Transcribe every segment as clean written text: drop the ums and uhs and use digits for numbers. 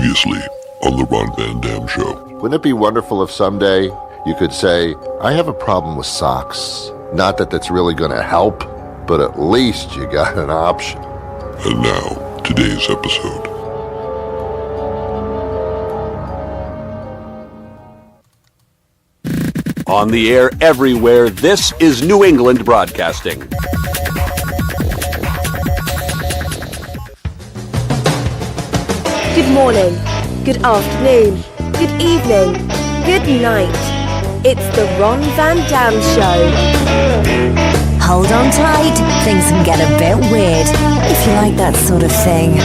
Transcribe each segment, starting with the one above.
Previously on the Ron Van Dam Show. Wouldn't it be wonderful if someday you could say, I have a problem with socks. Not that that's really going to help, but at least you got an option. And now, today's episode. On the air everywhere, this is New England Broadcasting. Good morning, good afternoon, good evening, good night. It's the Ron Van Dam Show. Hold on tight, things can get a bit weird, if you like that sort of thing.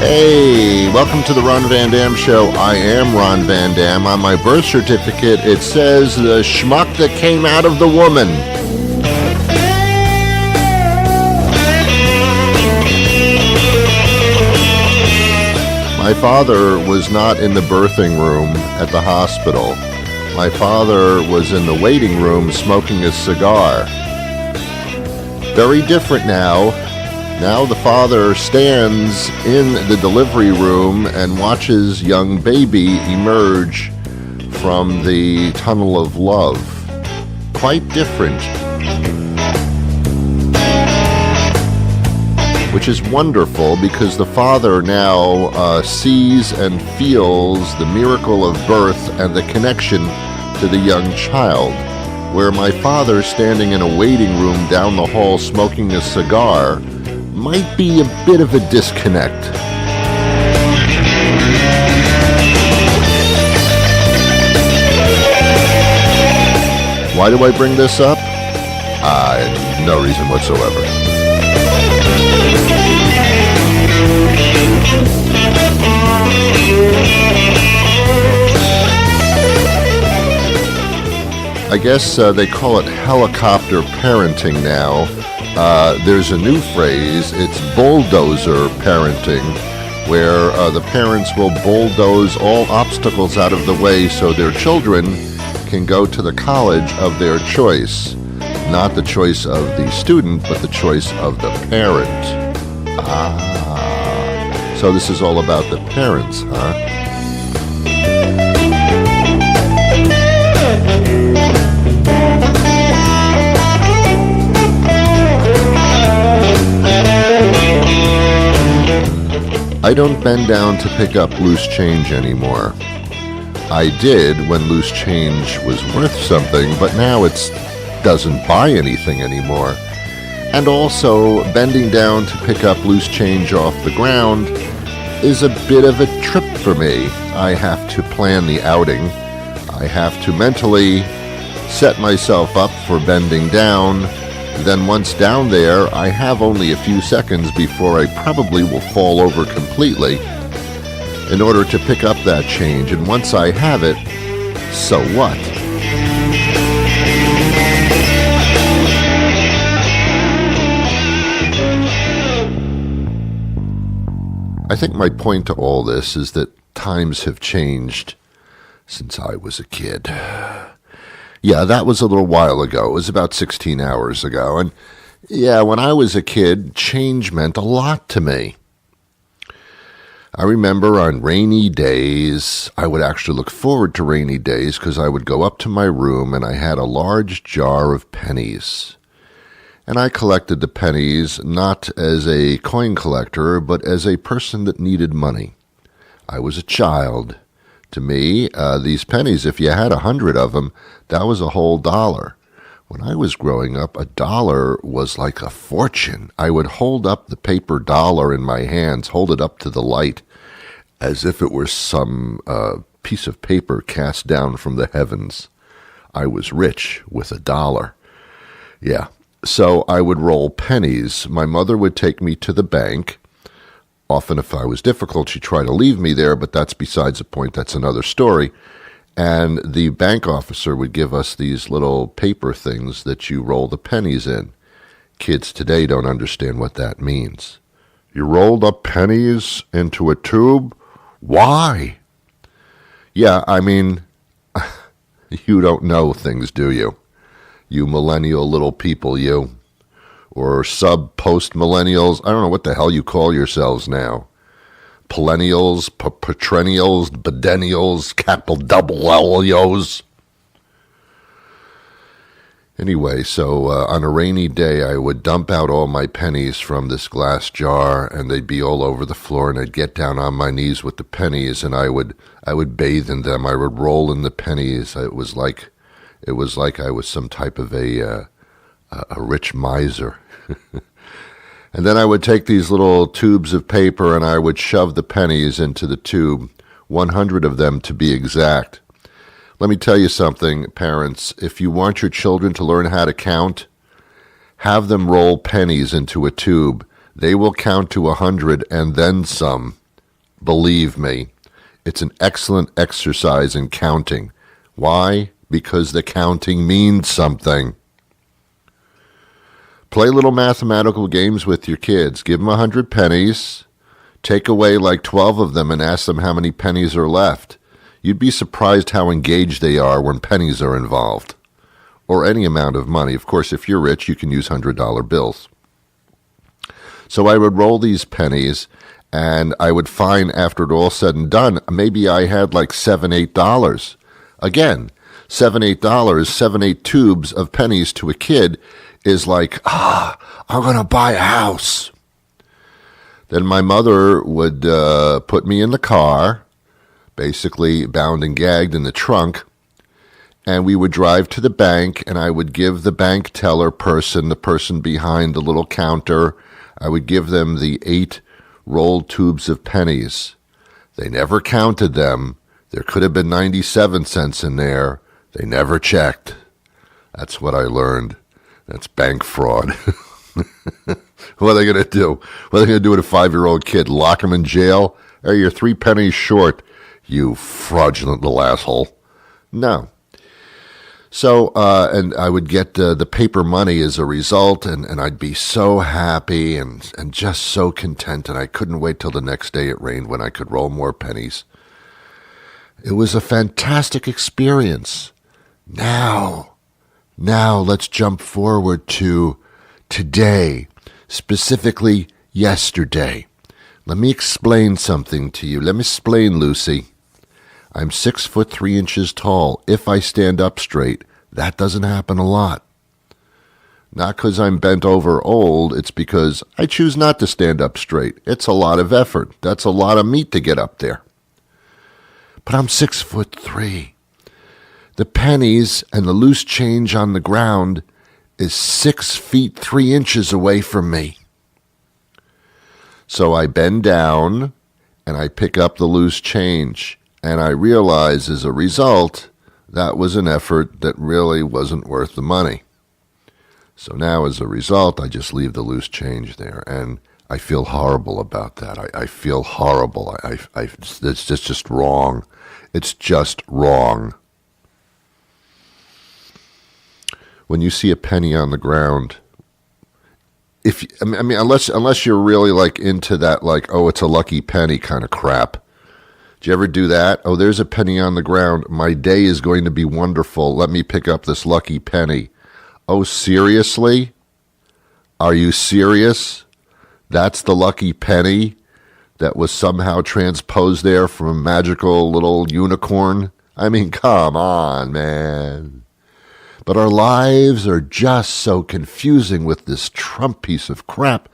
Hey, welcome to the Ron Van Dam Show. I am Ron Van Dam. On my birth certificate, it says the schmuck that came out of the woman. My father was not in the birthing room at the hospital. My father was in the waiting room smoking a cigar. Very different now. Now the father stands in the delivery room and watches young baby emerge from the tunnel of love. Quite different. Which is wonderful because the father now sees and feels the miracle of birth and the connection to the young child. Where my father standing in a waiting room down the hall smoking a cigar might be a bit of a disconnect. Why do I bring this up? No reason whatsoever. I guess they call it helicopter parenting now. There's a new phrase, it's bulldozer parenting, where the parents will bulldoze all obstacles out of the way so their children can go to the college of their choice. Not the choice of the student, but the choice of the parent. So this is all about the parents, huh? I don't bend down to pick up loose change anymore. I did when loose change was worth something, but now it doesn't buy anything anymore. And also, bending down to pick up loose change off the ground is a bit of a trip for me. I have to plan the outing. I have to mentally set myself up for bending down. Then once down there, I have only a few seconds before I probably will fall over completely in order to pick up that change. And once I have it, so what? I think my point to all this is that times have changed since I was a kid. Yeah, that was a little while ago. It was about 16 hours ago. And yeah, when I was a kid, change meant a lot to me. I remember on rainy days, I would actually look forward to rainy days because I would go up to my room and I had a large jar of pennies. And I collected the pennies not as a coin collector, but as a person that needed money. I was a child. To me, these pennies, if you had 100 of them, that was a whole $1. When I was growing up, $1 was like a fortune. I would hold up the paper dollar in my hands, hold it up to the light, as if it were some piece of paper cast down from the heavens. I was rich with $1. Yeah, so I would roll pennies. My mother would take me to the bank. Often if I was difficult, she'd try to leave me there, but that's besides the point. That's another story. And the bank officer would give us these little paper things that you roll the pennies in. Kids today don't understand what that means. You rolled up pennies into a tube? Why? Yeah, I mean, you don't know things, do you? You millennial little people, you. Or sub-post-millennials. I don't know what the hell you call yourselves now. Perennials, perennials, bidennials, capital double L-Os. Anyway, so on a rainy day, I would dump out all my pennies from this glass jar, and they'd be all over the floor, and I'd get down on my knees with the pennies, and I would bathe in them. I would roll in the pennies. It was like I was some type of a rich miser. And then I would take these little tubes of paper, and I would shove the pennies into the tube, 100 of them to be exact. Let me tell you something, parents. If you want your children to learn how to count, have them roll pennies into a tube. They will count to 100 and then some. Believe me, it's an excellent exercise in counting. Why? Because the counting means something. Play little mathematical games with your kids. Give them 100 pennies. Take away like 12 of them and ask them how many pennies are left. You'd be surprised how engaged they are when pennies are involved. Or any amount of money. Of course, if you're rich, you can use $100 bills. So I would roll these pennies, and I would find after it all said and done, maybe I had like $7, $8. Again, $7, $8, 7, 8 tubes of pennies to a kid is like, I'm going to buy a house. Then my mother would put me in the car, basically bound and gagged in the trunk, and we would drive to the bank, and I would give the bank teller person, the person behind the little counter, I would give them the 8 rolled tubes of pennies. They never counted them. There could have been 97 cents in there. They never checked. That's what I learned. That's bank fraud. What are they going to do? What are they going to do with a 5-year-old kid? Lock him in jail? Hey, you're 3 pennies short, you fraudulent little asshole. No. So, and I would get the paper money as a result, and I'd be so happy and just so content, and I couldn't wait till the next day it rained when I could roll more pennies. It was a fantastic experience. Now let's jump forward to today, specifically yesterday. Let me explain something to you. Let me explain, Lucy. I'm 6'3" tall. If I stand up straight, that doesn't happen a lot. Not because I'm bent over old, it's because I choose not to stand up straight. It's a lot of effort. That's a lot of meat to get up there. But I'm 6'3". The pennies and the loose change on the ground is 6 feet 3 inches away from me. So I bend down and I pick up the loose change, and I realize as a result that was an effort that really wasn't worth the money. So now as a result, I just leave the loose change there, and I feel horrible about that. I feel horrible. It's just wrong. It's just wrong. When you see a penny on the ground, unless you're really like into that, like, oh, it's a lucky penny kind of crap. Do you ever do that? Oh, there's a penny on the ground. My day is going to be wonderful. Let me pick up this lucky penny. Oh, seriously? Are you serious? That's the lucky penny that was somehow transposed there from a magical little unicorn? I mean, come on, man. But our lives are just so confusing with this Trump piece of crap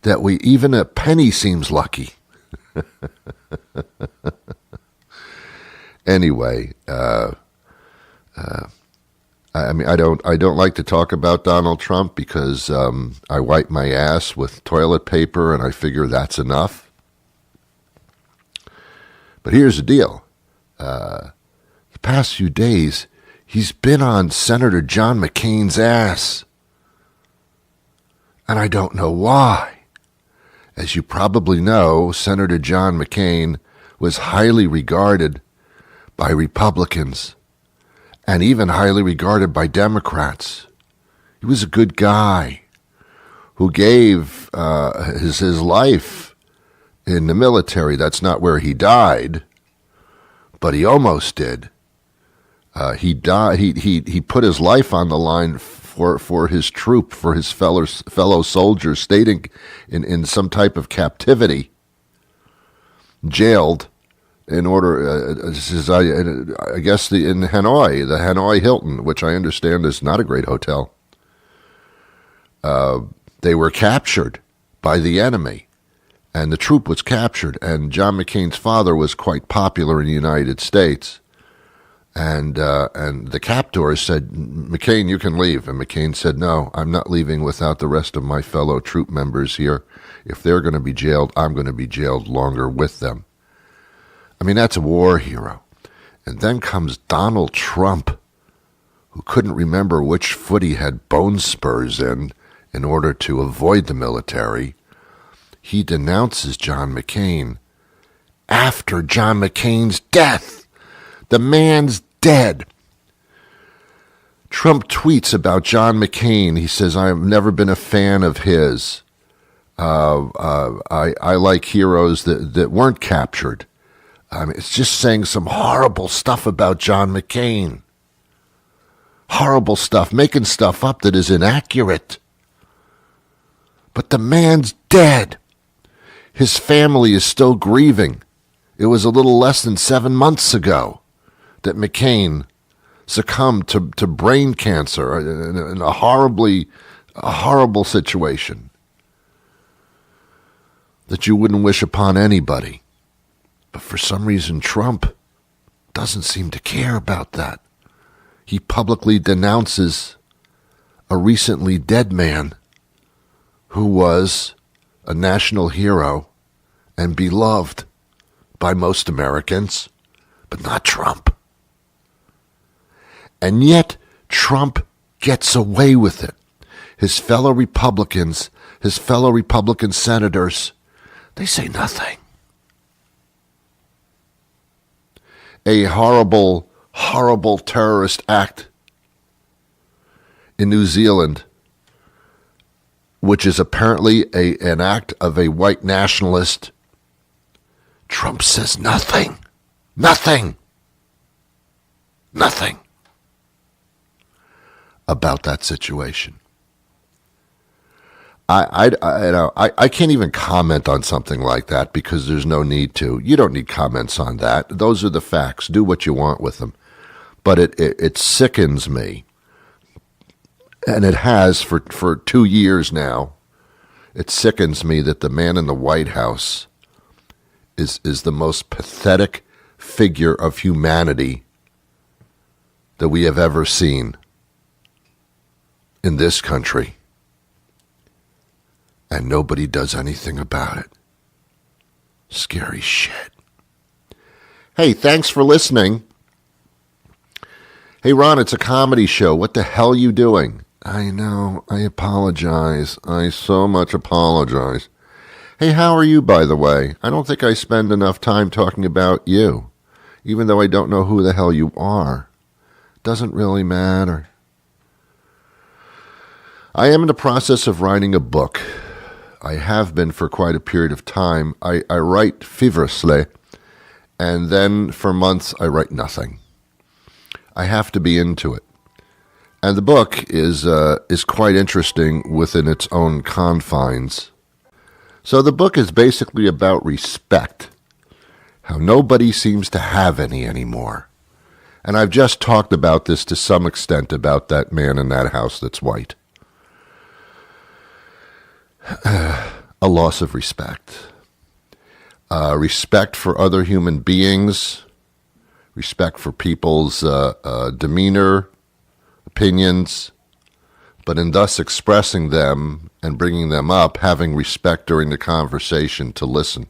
that even a penny seems lucky. Anyway, I don't like to talk about Donald Trump because I wipe my ass with toilet paper and I figure that's enough. But here's the deal. The past few days, he's been on Senator John McCain's ass. And I don't know why. As you probably know, Senator John McCain was highly regarded by Republicans and even highly regarded by Democrats. He was a good guy who gave his life in the military. That's not where he died, but he almost did. He died. He put his life on the line for his troop, for his fellow soldiers, stayed in some type of captivity, jailed in order. I guess in Hanoi, the Hanoi Hilton, which I understand is not a great hotel. They were captured by the enemy, and the troop was captured. And John McCain's father was quite popular in the United States. And the captors said, "McCain, you can leave." And McCain said, "No, I'm not leaving without the rest of my fellow troop members here. If they're going to be jailed, I'm going to be jailed longer with them." I mean, that's a war hero. And then comes Donald Trump, who couldn't remember which foot he had bone spurs in order to avoid the military. He denounces John McCain after John McCain's death. The man's dead. Trump tweets about John McCain. He says, "I have never been a fan of his. I like heroes that weren't captured." It's just saying some horrible stuff about John McCain. Horrible stuff, making stuff up that is inaccurate. But the man's dead. His family is still grieving. It was a little less than 7 months ago that McCain succumbed to brain cancer in a horrible situation that you wouldn't wish upon anybody. But for some reason, Trump doesn't seem to care about that. He publicly denounces a recently dead man who was a national hero and beloved by most Americans, but not Trump. And yet, Trump gets away with it. His fellow Republican senators, they say nothing. A horrible terrorist act in New Zealand, which is apparently an act of a white nationalist. Trump says nothing. Nothing about that situation. I can't even comment on something like that because there's no need to. You don't need comments on that. Those are the facts. Do what you want with them. But it sickens me, and it has for 2 years now. It sickens me that the man in the White House is the most pathetic figure of humanity that we have ever seen in this country. And nobody does anything about it. Scary shit. Hey, thanks for listening. Hey, Ron, it's a comedy show. What the hell are you doing? I know. I apologize. I so much apologize. Hey, how are you, by the way? I don't think I spend enough time talking about you, even though I don't know who the hell you are. Doesn't really matter. I am in the process of writing a book. I have been for quite a period of time. I write feverishly, and then for months I write nothing. I have to be into it. And the book is quite interesting within its own confines. So the book is basically about respect, how nobody seems to have any anymore. And I've just talked about this to some extent about that man in that house that's white. A loss of respect. Respect for other human beings, respect for people's demeanor, opinions, but in thus expressing them and bringing them up, having respect during the conversation to listen.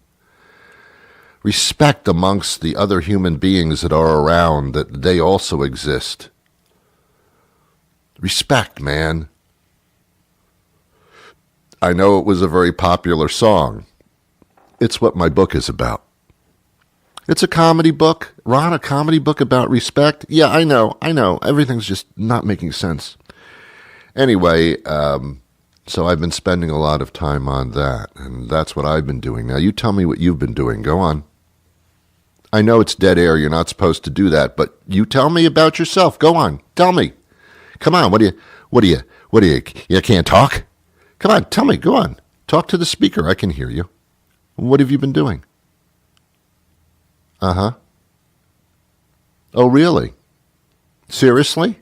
Respect amongst the other human beings that are around, that they also exist. Respect, man. I know it was a very popular song. It's what my book is about. It's a comedy book. Ron, a comedy book about respect? Yeah, I know. Everything's just not making sense. Anyway, So I've been spending a lot of time on that, and that's what I've been doing. Now, you tell me what you've been doing. Go on. I know it's dead air. You're not supposed to do that, but you tell me about yourself. Go on. Tell me. Come on. What do you can't talk? Come on. Tell me. Go on. Talk to the speaker. I can hear you. What have you been doing? Uh-huh. Oh, really? Seriously?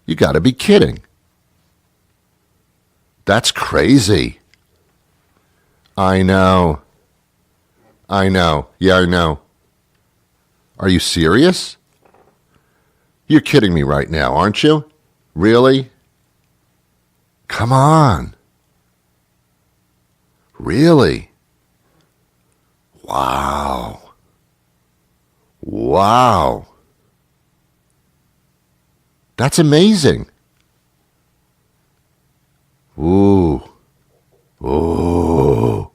You got to be kidding. That's crazy. I know. Yeah, I know. Are you serious? You're kidding me right now, aren't you? Really? Come on. Really? Wow. That's amazing. Ooh. Oh,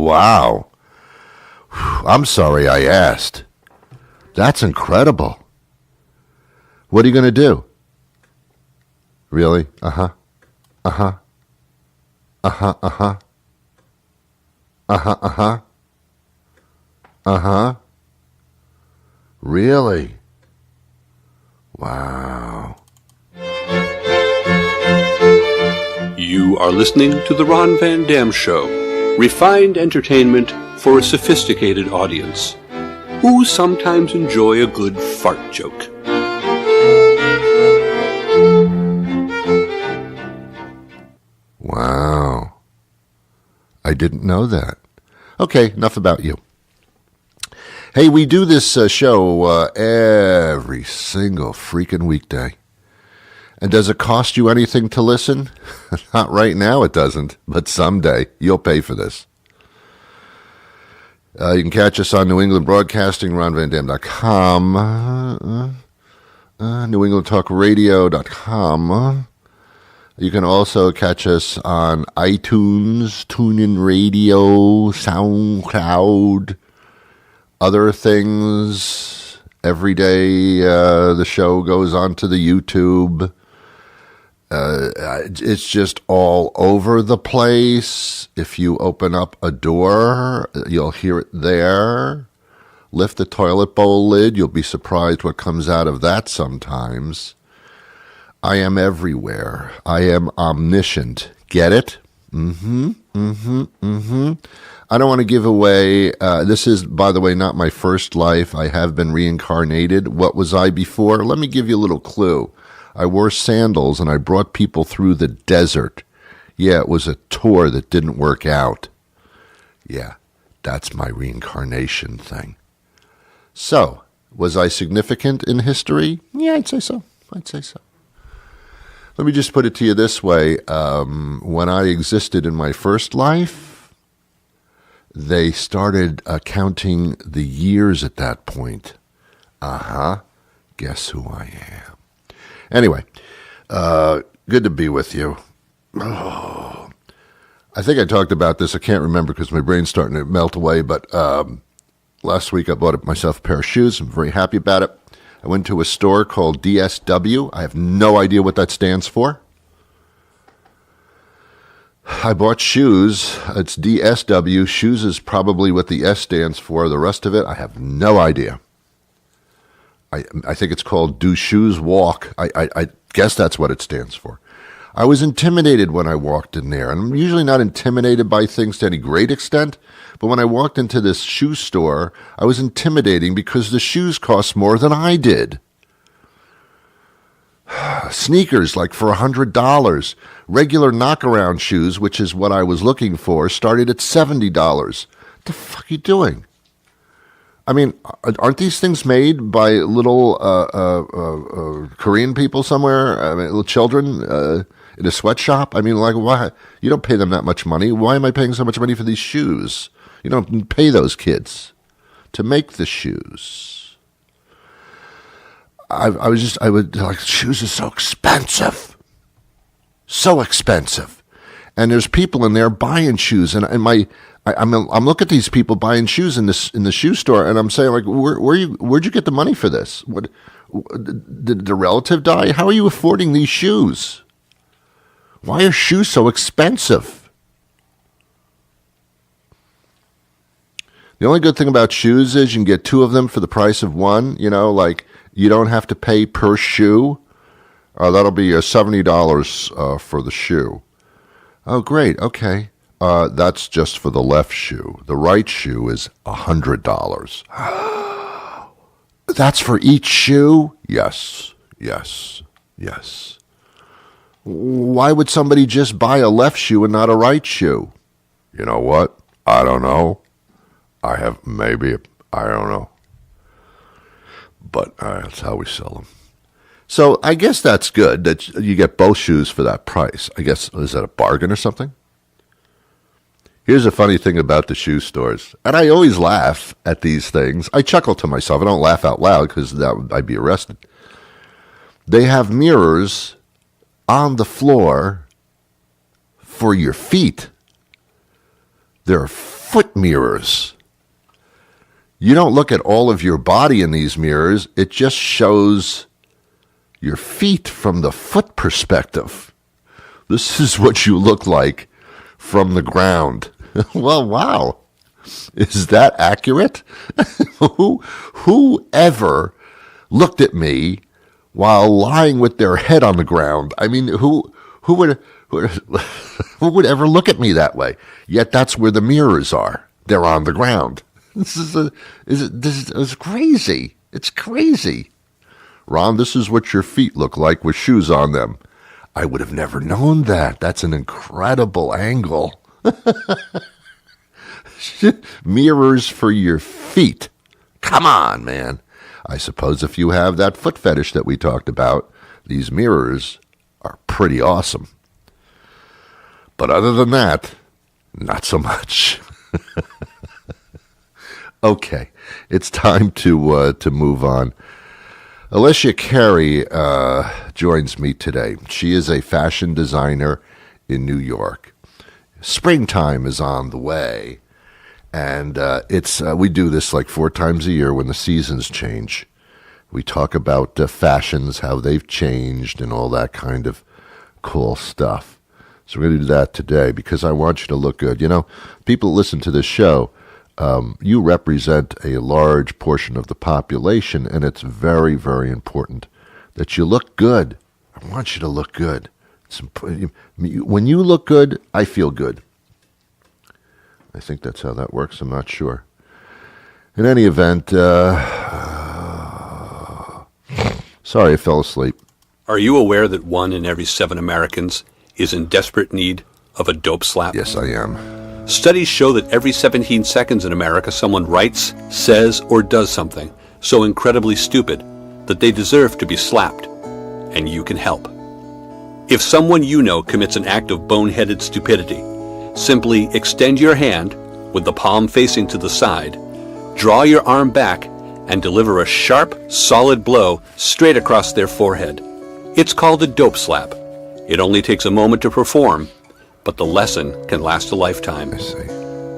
wow. I'm sorry I asked. That's incredible. What are you going to do? Really? Uh-huh. Really? Wow. You are listening to The Ron Van Dam Show, refined entertainment for a sophisticated audience who sometimes enjoy a good fart joke. Wow. I didn't know that. Okay, enough about you. Hey, we do this show every single freaking weekday. And does it cost you anything to listen? Not right now, it doesn't. But someday, you'll pay for this. You can catch us on New England Broadcasting, ronvandam.com, newenglandtalkradio.com. You can also catch us on iTunes, TuneIn Radio, SoundCloud, other things. Every day the show goes onto the YouTube. It's just all over the place. If you open up a door, you'll hear it there. Lift the toilet bowl lid, you'll be surprised what comes out of that sometimes. I am everywhere. I am omniscient. Get it? I don't want to give away, this is, by the way, not my first life. I have been reincarnated. What was I before? Let me give you a little clue. I wore sandals and I brought people through the desert. Yeah, it was a tour that didn't work out. Yeah, that's my reincarnation thing. So, was I significant in history? Yeah, I'd say so. Let me just put it to you this way. When I existed in my first life, they started counting the years at that point. Guess who I am? Anyway, good to be with you. Oh, I think I talked about this. I can't remember because my brain's starting to melt away, but last week I bought myself a pair of shoes. I'm very happy about it. I went to a store called DSW. I have no idea what that stands for. I bought shoes. It's DSW. Shoes is probably what the S stands for. The rest of it, I have no idea. I think it's called Do Shoes Walk. I guess that's what it stands for. I was intimidated when I walked in there. And I'm usually not intimidated by things to any great extent. But when I walked into this shoe store, I was intimidating because the shoes cost more than I did. Sneakers, like for $100. Regular knockaround shoes, which is what I was looking for, started at $70. What the fuck are you doing? I mean, aren't these things made by little Korean people somewhere? I mean, little children in a sweatshop? I mean, like, why? You don't pay them that much money. Why am I paying so much money for these shoes? You don't pay those kids to make the shoes. I would like, shoes are so expensive. So expensive. And there's people in there buying shoes, and I'm looking at these people buying shoes in the shoe store, and I'm saying, like, where'd you get the money for this? Did the relative die? How are you affording these shoes? Why are shoes so expensive? The only good thing about shoes is you can get 2 of them for the price of one. You know, like you don't have to pay per shoe. That'll be $70 for the shoe. Oh, great. Okay. That's just for the left shoe. The right shoe is $100. That's for each shoe? Yes. Why would somebody just buy a left shoe and not a right shoe? You know what? I don't know. I don't know. But that's how we sell them. So I guess that's good that you get both shoes for that price. I guess, is that a bargain or something? Here's a funny thing about the shoe stores. And I always laugh at these things. I chuckle to myself. I don't laugh out loud because I'd be arrested. They have mirrors on the floor for your feet. They're foot mirrors. You don't look at all of your body in these mirrors. It just shows your feet from the foot perspective. This is what you look like from the ground. Well, wow. Is that accurate? Whoever looked at me while lying with their head on the ground? I mean, who would ever look at me that way? Yet that's where the mirrors are. They're on the ground. This is crazy. It's crazy. Ron, this is what your feet look like with shoes on them. I would have never known that. That's an incredible angle. Mirrors for your feet. Come on, man. I suppose if you have that foot fetish that we talked about, these mirrors are pretty awesome. But other than that, not so much. Okay, it's time to move on. Elesia Carey joins me today. She is a fashion designer in New York. Springtime is on the way, and we do this like 4 times a year when the seasons change. We talk about fashions, how they've changed, and all that kind of cool stuff. So we're going to do that today because I want you to look good. You know, people listen to this show. You represent a large portion of the population, and it's very, very important that you look good. I want you to look good. When you look good, I feel good. I think that's how that works. I'm not sure. In any event, sorry I fell asleep. Are you aware that 1 in every 7 Americans is in desperate need of a dope slap? Yes, I am. Studies show that every 17 seconds in America, someone writes, says, or does something so incredibly stupid that they deserve to be slapped. And you can help. If someone you know commits an act of boneheaded stupidity, simply extend your hand with the palm facing to the side, draw your arm back, and deliver a sharp, solid blow straight across their forehead. It's called a dope slap. It only takes a moment to perform, but the lesson can last a lifetime. I see.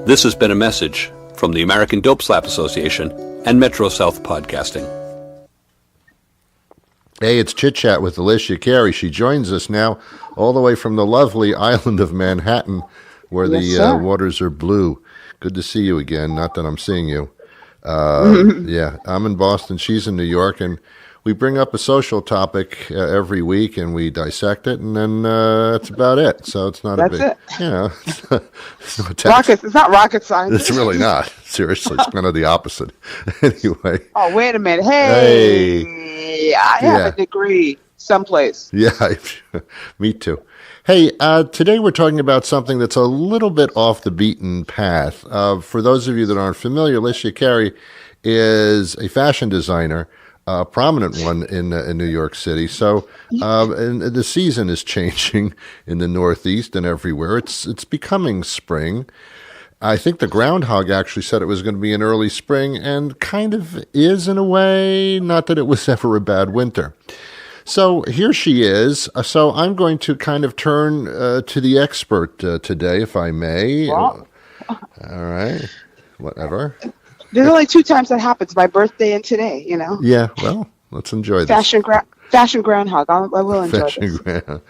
This has been a message from the American Dope Slap Association and Metro South Podcasting. Hey, it's Chit Chat with Elesia Carey. She joins us now all the way from the lovely island of Manhattan where the waters are blue. Good to see you again. Not that I'm seeing you. Yeah, I'm in Boston. She's in New York, and we bring up a social topic every week, and we dissect it, and then that's about it. So it's not That's it. You know, it's not rocket science. It's really not. Seriously, it's kind of the opposite. Anyway. Oh, wait a minute. Hey. I have a degree someplace. Yeah, me too. Hey, today we're talking about something that's a little bit off the beaten path. For those of you that aren't familiar, Elesia Carey is a fashion designer, a prominent one in New York City. So, and the season is changing in the Northeast and everywhere. It's becoming spring. I think the groundhog actually said it was going to be an early spring, and kind of is in a way. Not that it was ever a bad winter. So here she is. So I'm going to kind of turn to the expert today, if I may. Well, all right. Whatever. There's only 2 times that happens, my birthday and today, you know. Yeah, well, Let's enjoy this. Fashion groundhog. I will enjoy Fashion this.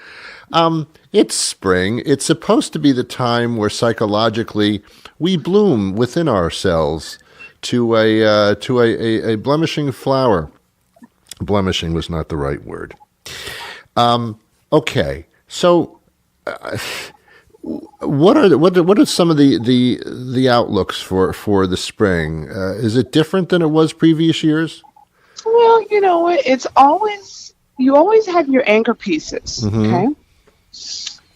It's spring. It's supposed to be the time where psychologically we bloom within ourselves to a blemishing flower. Blemishing was not the right word. Okay, so what are some of the outlooks for the spring? Is it different than it was previous years? Well, you know what? You always have your anchor pieces. Okay.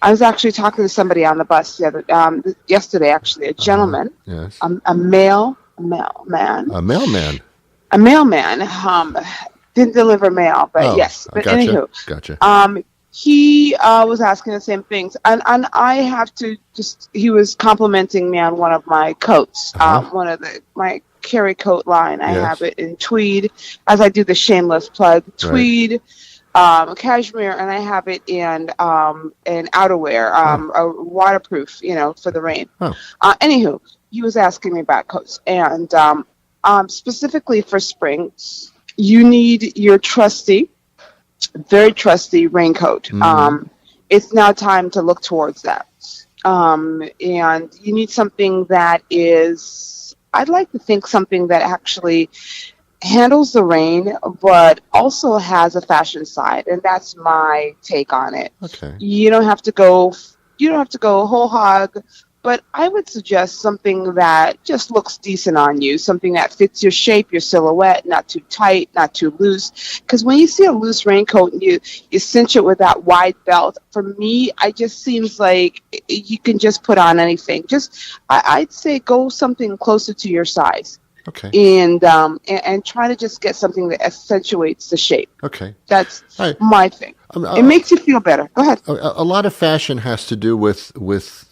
I was actually talking to somebody on the bus yesterday. Actually, a gentleman, Yes, a mailman. a mailman. A mailman. Didn't deliver mail, but yes. But gotcha. He was asking the same things, and I have to he was complimenting me on one of my coats, one of my Carey coat line. I have it in tweed, as I do the shameless plug, tweed, cashmere, and I have it in outerwear, waterproof, for the rain. Anywho, he was asking me about coats, and specifically for spring, you need your very trusty raincoat. It's now time to look towards that. And you need something that I'd like to think something that actually handles the rain, but also has a fashion side. And that's my take on it. Okay. You don't have to go whole hog, but I would suggest something that just looks decent on you, something that fits your shape, your silhouette, not too tight, not too loose. Because when you see a loose raincoat and you cinch it with that wide belt, for me, it just seems like you can just put on anything. I'd say go something closer to your size. Okay. And try to just get something that accentuates the shape. Okay. That's my thing. It makes you feel better. Go ahead. A lot of fashion has to do with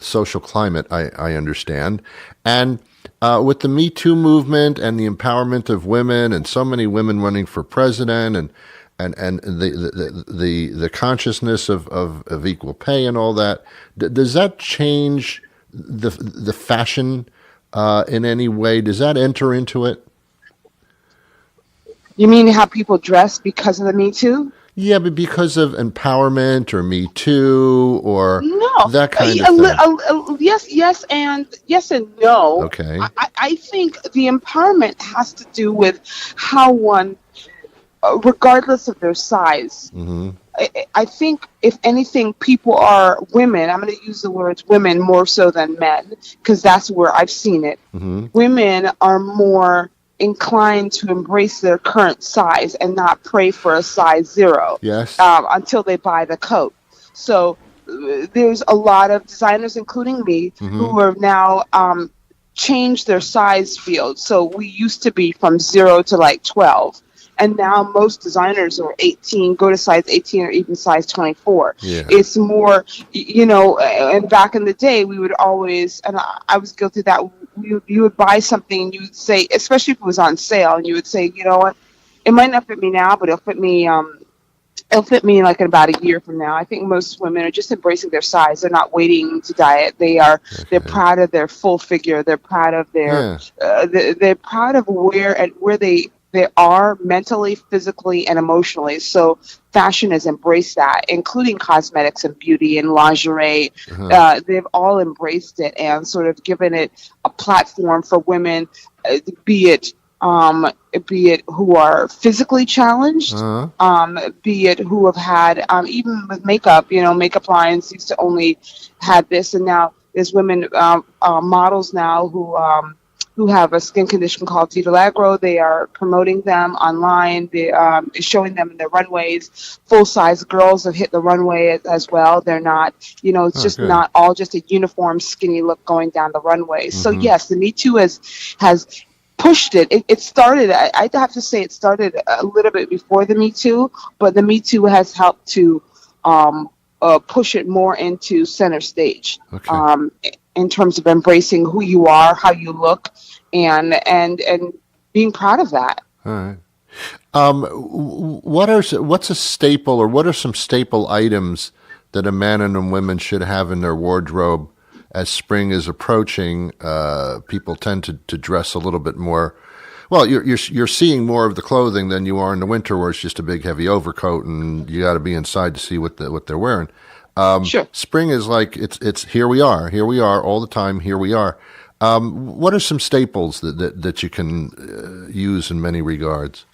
social climate, I understand. And with the Me Too movement and the empowerment of women and so many women running for president and the consciousness of equal pay and all that, does that change the fashion in any way? Does that enter into it? You mean how people dress because of the Me Too? Yeah, but because of empowerment or Me Too or that kind of thing. Yes, and no. Okay. I think the empowerment has to do with how one, regardless of their size. Mm-hmm. I think, if anything, women, I'm going to use the words women more so than men, because that's where I've seen it. Mm-hmm. Women are more inclined to embrace their current size and not pray for a size 0 until they buy the coat. So there's a lot of designers, including me, who have now changed their size field. So we used to be from 0 to like 12. And now most designers are 18, go to size 18 or even size 24. Yeah. It's more, and back in the day, we would always, and I was guilty of that, you would buy something and you would say, especially if it was on sale, and you would say, you know what, it might not fit me now, but it'll fit me like in about a year from now. I think most women are just embracing their size. They're not waiting to diet. They're proud of their full figure. They're proud of they're proud of where they are mentally, physically, and emotionally. So fashion has embraced that, including cosmetics and beauty and lingerie. They've all embraced it and sort of given it a platform for women, be it who are physically challenged, be it who have had, even with makeup, makeup lines used to only have this, and now there's women models now who have a skin condition called vitiligo. They are promoting them online. They showing them in their runways. Full-size girls have hit the runway as well. They're not, it's just not all just a uniform skinny look going down the runway. So yes, the Me Too has pushed it. It started, I'd have to say it started a little bit before the Me Too, but the Me Too has helped to push it more into center stage. In terms of embracing who you are, how you look, and being proud of that. All right. What's a staple, or what are some staple items that a man and a woman should have in their wardrobe as spring is approaching? People tend to dress a little bit more Well, you're seeing more of the clothing than you are in the winter, where it's just a big heavy overcoat, and you got to be inside to see what they're wearing. Sure. Spring is like it's here we are all the time. Here we are. What are some staples that you can use in many regards?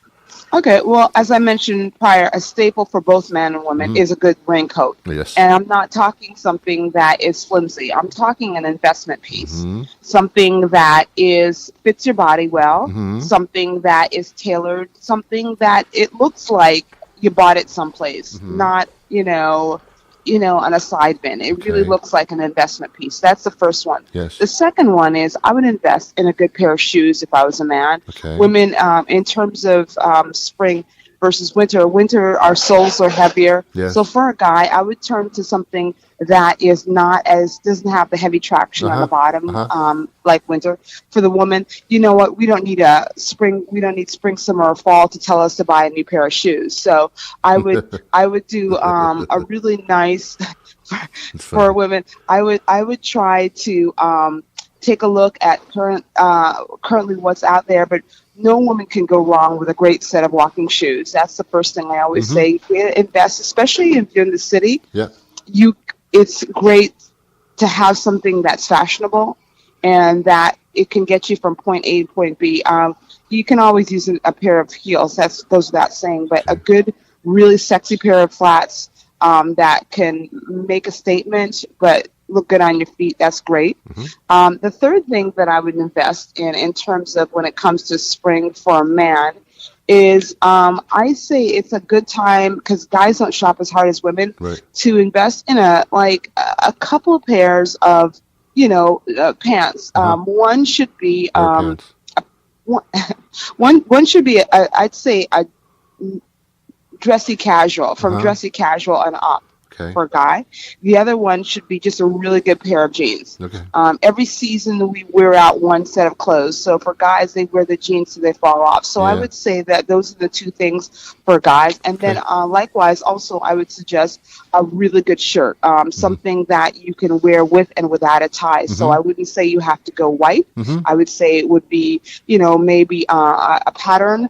Okay, well, as I mentioned prior, a staple for both men and women is a good raincoat. Yes. And I'm not talking something that is flimsy. I'm talking an investment piece. Something that fits your body well, something that is tailored, something that it looks like you bought it someplace, not, on a side bin. It really looks like an investment piece. That's the first one. Yes. The second one is I would invest in a good pair of shoes if I was a man. Okay. Women, in terms of spring versus winter, our soles are heavier. Yes. So for a guy, I would turn to something that doesn't have the heavy traction on the bottom, like winter. For the woman, you know what? We don't need spring, summer, or fall to tell us to buy a new pair of shoes. So I would do a really nice for women. I would try to take a look at currently what's out there, but no woman can go wrong with a great set of walking shoes. That's the first thing I always say. Invest, especially if you're in the city. Yeah. It's great to have something that's fashionable and that it can get you from point A to point B. You can always use a pair of heels. That goes without saying, but a good, really sexy pair of flats that can make a statement, but look good on your feet. That's great. The third thing that I would invest in terms of when it comes to spring for a man is I say it's a good time, because guys don't shop as hard as women, to invest in a couple of pairs of pants. One should be one should be I'd say a dressy casual, from dressy casual and up. For a guy. The other one should be just a really good pair of jeans. Every season we wear out one set of clothes. So for guys, they wear the jeans so they fall off. So I would say that those are the two things for guys. And then likewise, also I would suggest a really good shirt, something that you can wear with and without a tie. So I wouldn't say you have to go white. I would say it would be, maybe a pattern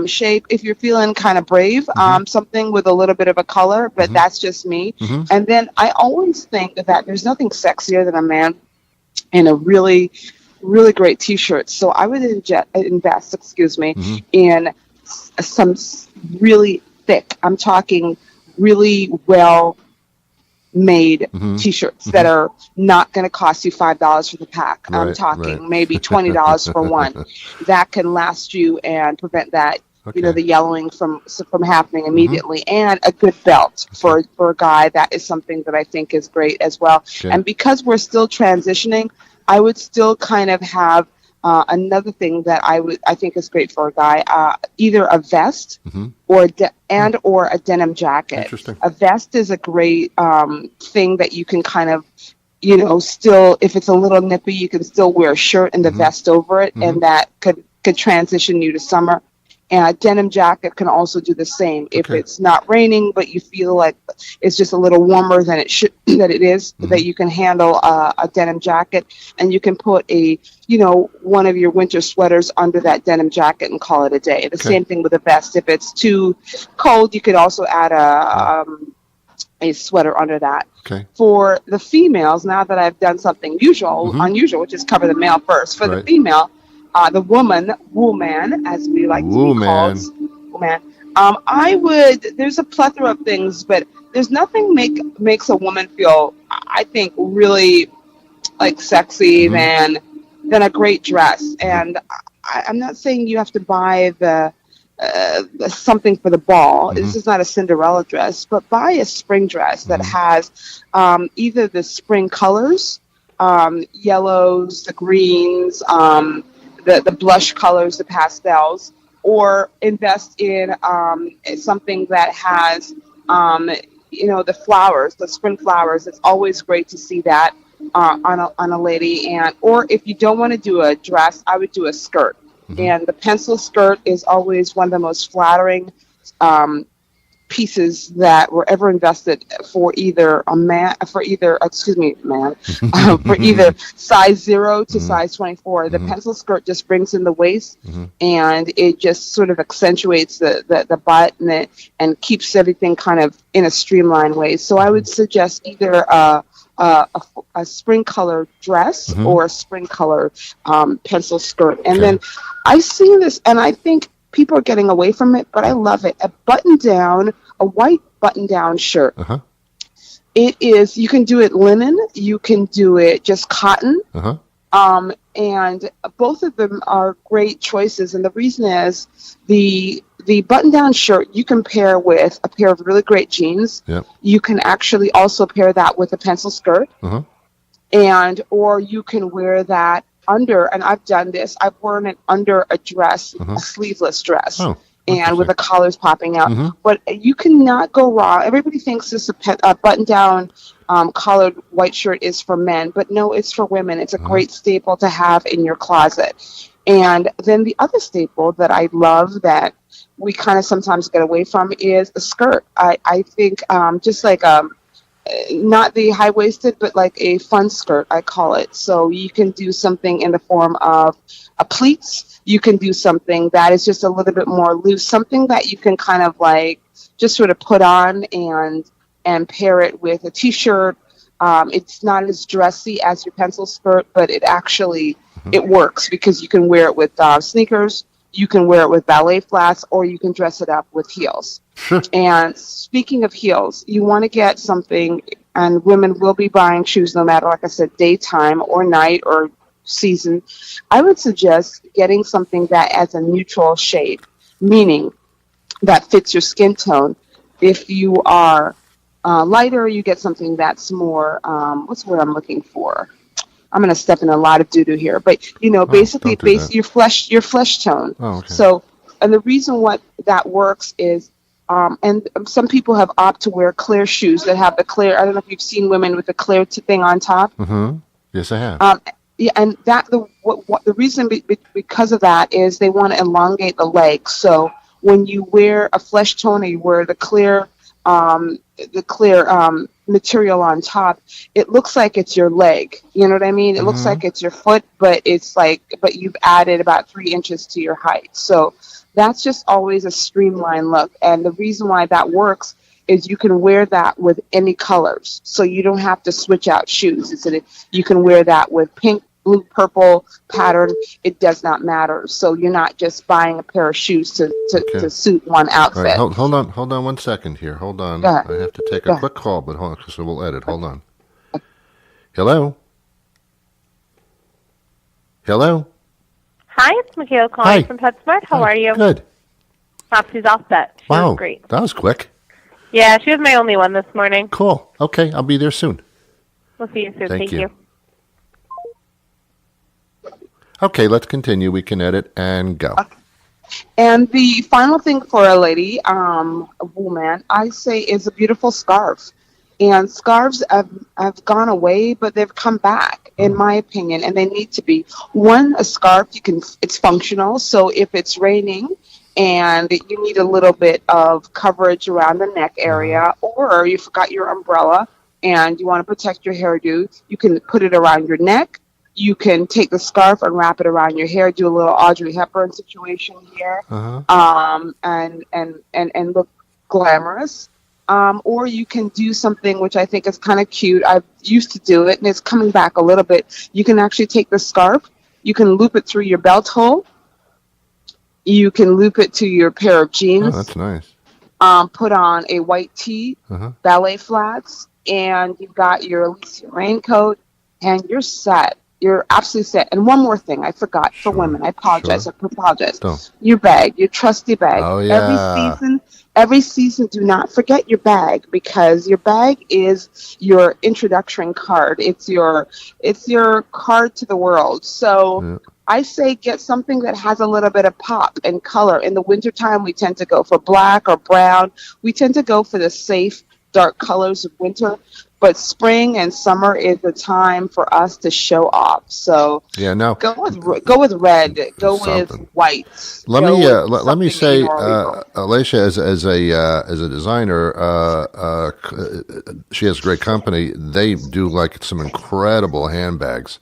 shape. If you're feeling kind of brave, something with a little bit of a color, but that's just me. And then I always think that there's nothing sexier than a man in a really, really great T-shirt. So I would invest, in some really thick, I'm talking really well made T-shirts that are not going to cost you $5 for the pack. I'm talking maybe $20 for one. That can last you and prevent that the yellowing from happening immediately, and a good belt for a guy. That is something that I think is great as well. And because we're still transitioning, I would still kind of have another thing that I think is great for a guy, either a vest or a denim jacket. A vest is a great thing that you can kind of, still, if it's a little nippy, you can still wear a shirt and the vest over it, and that could transition you to summer. And a denim jacket can also do the same. If it's not raining, but you feel like it's just a little warmer than it is, that you can handle a denim jacket, and you can put one of your winter sweaters under that denim jacket and call it a day. The same thing with a vest. If it's too cold, you could also add a sweater under that. For the females, now that I've done something unusual, which is cover the male first. For the female, the woman, as we like to be called, there's a plethora of things, but there's nothing makes a woman feel, I think, really like sexy than a great dress. And I'm not saying you have to buy the something for the ball. This is not a Cinderella dress, but buy a spring dress that has either the spring colors, yellows, the greens, the blush colors, the pastels, or invest in something that has, the flowers, the spring flowers. It's always great to see that on a lady. Or if you don't want to do a dress, I would do a skirt. And the pencil skirt is always one of the most flattering pieces that were ever invested for either for either size 0 to size 24. The pencil skirt just brings in the waist, and it just sort of accentuates the butt and keeps everything kind of in a streamlined way. So I would suggest either a spring color dress or a spring color pencil skirt. And then I see this, and I think people are getting away from it, but I love it. A white button-down shirt. It is, you can do it linen, you can do it just cotton, and both of them are great choices. And the reason is the button-down shirt you can pair with a pair of really great jeans. You can actually also pair that with a pencil skirt, or you can wear that under, and I've done this, I've worn it under a dress, a sleeveless dress, and with the collars popping out. But you cannot go wrong. Everybody thinks this a button-down collared white shirt is for men, but no, it's for women. It's a great staple to have in your closet. And then the other staple that I love that we kind of sometimes get away from is a skirt. I think just like not the high-waisted, but like a fun skirt, I call it. So you can do something in the form of a pleats. You can do something that is just a little bit more loose, something that you can kind of like just sort of put on and pair it with a t-shirt. It's not as dressy as your pencil skirt, but it actually, it works because you can wear it with sneakers, you can wear it with ballet flats, or you can dress it up with heels. And speaking of heels, you want to get something, and women will be buying shoes no matter, like I said, daytime or night or season. I would suggest getting something that has a neutral shade, meaning that fits your skin tone. If you are lighter, you get something that's more, what's the word I'm looking for? I'm going to step in a lot of doo-doo here, but basically your flesh tone. So, and the reason what that works is, and some people have opted to wear clear shoes that have the clear. I don't know if you've seen women with the clear thing on top. Yes, I have. Yeah, and that the reason because of that is they want to elongate the legs. So when you wear a flesh tone, or you wear the clear material on top, it looks like it's your leg. You know what I mean? It looks like it's your foot, but but you've added about 3 inches to your height. So that's just always a streamlined look. And the reason why that works is you can wear that with any colors. So you don't have to switch out shoes. You can wear that with pink, blue, purple pattern. It does not matter. So you're not just buying a pair of shoes to suit one outfit. Right, hold on 1 second here. Hold on. I have to take a quick call, but hold on, so we'll edit. Hold on. Hello? Hi, it's Michaela calling from PetSmart. How are you? Good. Popsy's all set. She was great. That was quick. Yeah, she was my only one this morning. Cool. Okay, I'll be there soon. We'll see you soon. Thank you. Okay, let's continue. We can edit and go. Okay. And the final thing for a lady, a woman, I say is a beautiful scarf. And scarves have gone away, but they've come back, in my opinion, and they need to be. One, a scarf, it's functional. So if it's raining and you need a little bit of coverage around the neck area, or you forgot your umbrella and you want to protect your hairdo, you can put it around your neck. You can take the scarf and wrap it around your hair, do a little Audrey Hepburn situation here, and look glamorous. Or you can do something which I think is kind of cute. I used to do it, and it's coming back a little bit. You can actually take the scarf, you can loop it through your belt hole, you can loop it to your pair of jeans. Oh, that's nice. Put on a white tee, ballet flats, and you've got your Elesia raincoat, and you're set. You're absolutely set. And one more thing, I forgot for women. I apologize. I apologize. Your bag, your trusty bag. Oh, yeah. Every season, do not forget your bag, because your bag is your introduction card. It's your card to the world. So I say get something that has a little bit of pop and color. In the wintertime, we tend to go for black or brown. We tend to go for the safe, dark colors of winter. but spring and summer is the time for us to show off. So go with red, go with white. Let me say, Elesia, as a designer, she has a great company. They do like some incredible handbags.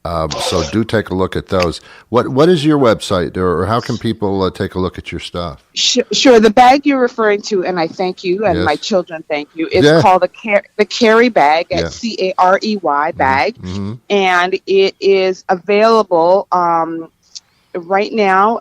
So do take a look at those. What is your website, or how can people take a look at your stuff? Sure. The bag you're referring to, and I thank you, and my children thank you, is called the Carey bag, at Carey bag, and it is available right now.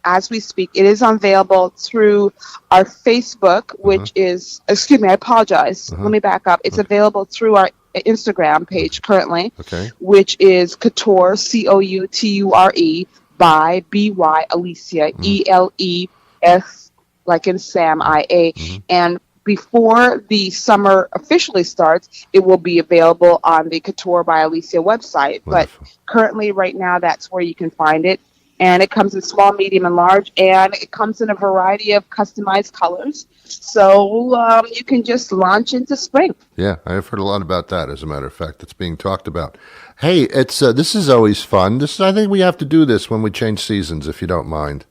As we speak, it is available through our Facebook, which is, excuse me, I apologize. Let me back up. It's available through our Instagram page currently, which is Couture, Couture, by B-Y, Elesia, E-L-E-S, like in Sam, I-A. And before the summer officially starts, it will be available on the Couture by Elesia website. Wonderful. But currently, right now, that's where you can find it. And it comes in small, medium, and large, and it comes in a variety of customized colors. So you can just launch into spring. Yeah, I've heard a lot about that, as a matter of fact. It's being talked about. Hey, it's this is always fun. I think we have to do this when we change seasons, if you don't mind.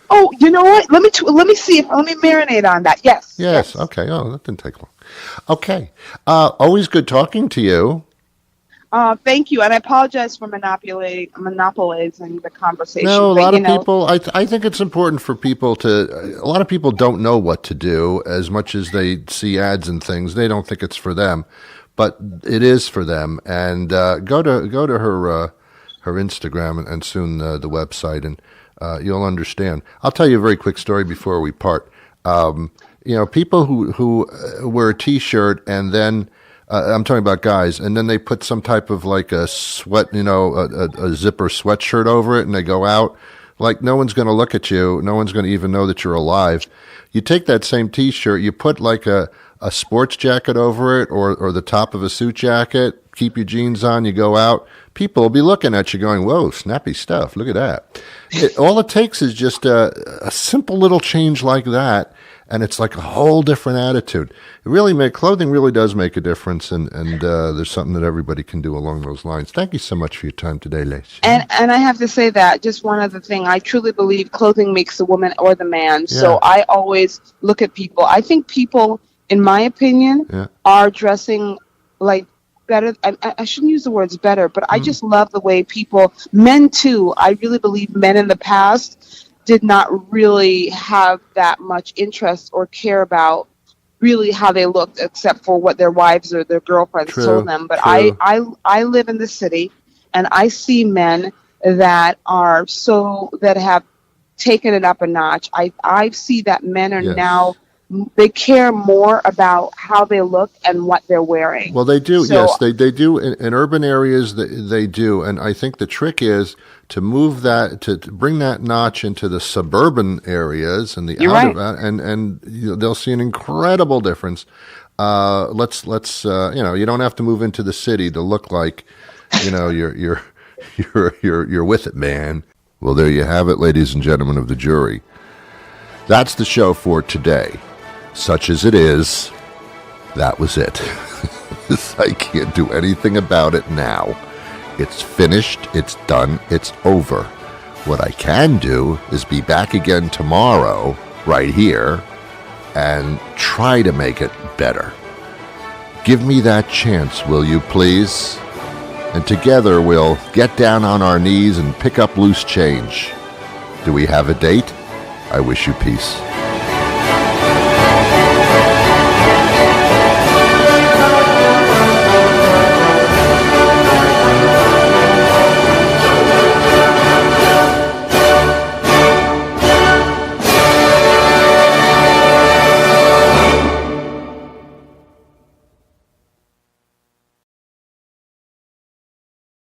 Oh, you know what? Let me marinate on that. Yes. Okay. Oh, that didn't take long. Okay. Always good talking to you. Thank you, and I apologize for monopolizing the conversation. No, a lot of people. I think it's important for people to. A lot of people don't know what to do as much as they see ads and things. They don't think it's for them, but it is for them. And go to her Instagram and soon the website, and you'll understand. I'll tell you a very quick story before we part. People who wear a T-shirt and then. I'm talking about guys, and then they put some type of like a sweat, a zipper sweatshirt over it, and they go out. Like, no one's going to look at you. No one's going to even know that you're alive. You take that same T-shirt, you put like a sports jacket over it, or the top of a suit jacket, keep your jeans on, you go out. People will be looking at you going, whoa, snappy stuff. Look at that. All it takes is just a simple little change like that. And it's like a whole different attitude. Clothing really does make a difference, and there's something that everybody can do along those lines. Thank you so much for your time today, Elesia. And I have to say that, just one other thing, I truly believe clothing makes the woman or the man. Yeah. So I always look at people. I think people, in my opinion, are dressing like better. I shouldn't use the words better, but I just love the way people, men too, I really believe men in the past did not really have that much interest or care about really how they looked, except for what their wives or their girlfriends told them. But I live in the city, and I see men that have taken it up a notch. I see that men are now, they care more about how they look and what they're wearing. Well, they do. So, yes, they do. In urban areas, they do. And I think the trick is to move that, to bring that notch into the suburban areas and the and they'll see an incredible difference. Let's you don't have to move into the city to look like, you're with it, man. Well, there you have it, ladies and gentlemen of the jury. That's the show for today. Such as it is, that was it. I can't do anything about it now. It's finished, it's done, it's over. What I can do is be back again tomorrow, right here, and try to make it better. Give me that chance, will you please? And together we'll get down on our knees and pick up loose change. Do we have a date? I wish you peace.